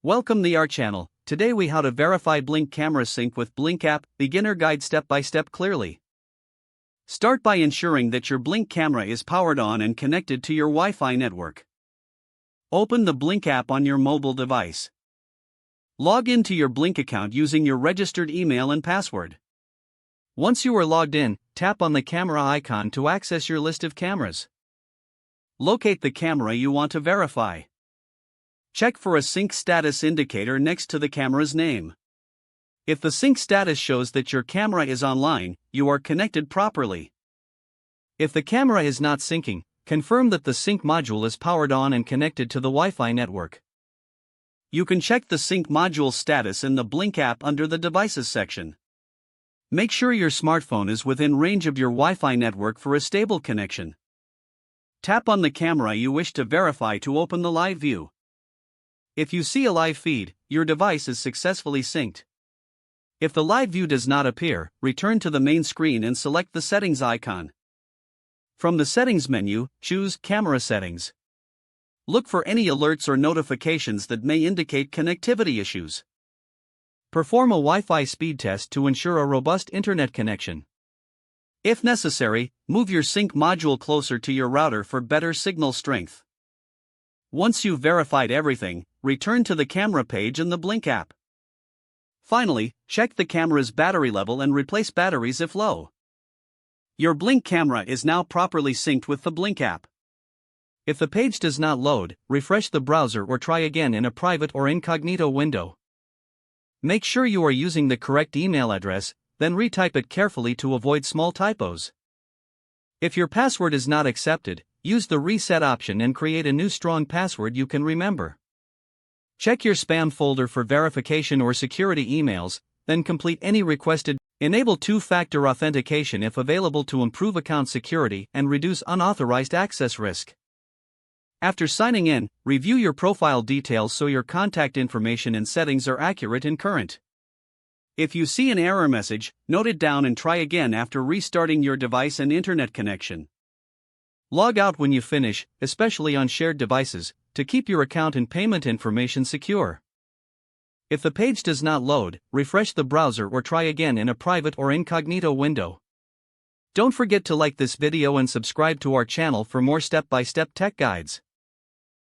Welcome to our channel. Today we how to verify Blink camera sync with Blink app, beginner guide step by step clearly. Start by ensuring that your Blink camera is powered on and connected to your Wi-Fi network. Open the Blink app on your mobile device. Log into your Blink account using your registered email and password. Once you are logged in, tap on the camera icon to access your list of cameras. Locate the camera you want to verify. Check for a sync status indicator next to the camera's name. If the sync status shows that your camera is online, you are connected properly. If the camera is not syncing, confirm that the sync module is powered on and connected to the Wi-Fi network. You can check the sync module status in the Blink app under the Devices section. Make sure your smartphone is within range of your Wi-Fi network for a stable connection. Tap on the camera you wish to verify to open the live view. If you see a live feed, your device is successfully synced. If the live view does not appear, return to the main screen and select the settings icon. From the settings menu, choose Camera Settings. Look for any alerts or notifications that may indicate connectivity issues. Perform a Wi-Fi speed test to ensure a robust internet connection. If necessary, move your sync module closer to your router for better signal strength. Once you've verified everything, return to the camera page in the Blink app. Finally, check the camera's battery level and replace batteries if low. Your Blink camera is now properly synced with the Blink app. If the page does not load, refresh the browser or try again in a private or incognito window. Make sure you are using the correct email address, then retype it carefully to avoid small typos. If your password is not accepted, use the reset option and create a new strong password you can remember. Check your spam folder for verification or security emails, then complete any requested. Enable two-factor authentication if available to improve account security and reduce unauthorized access risk. After signing in, review your profile details so your contact information and settings are accurate and current. If you see an error message, note it down and try again after restarting your device and internet connection. Log out when you finish, especially on shared devices, to keep your account and payment information secure. If the page does not load, refresh the browser or try again in a private or incognito window. Don't forget to like this video and subscribe to our channel for more step-by-step tech guides.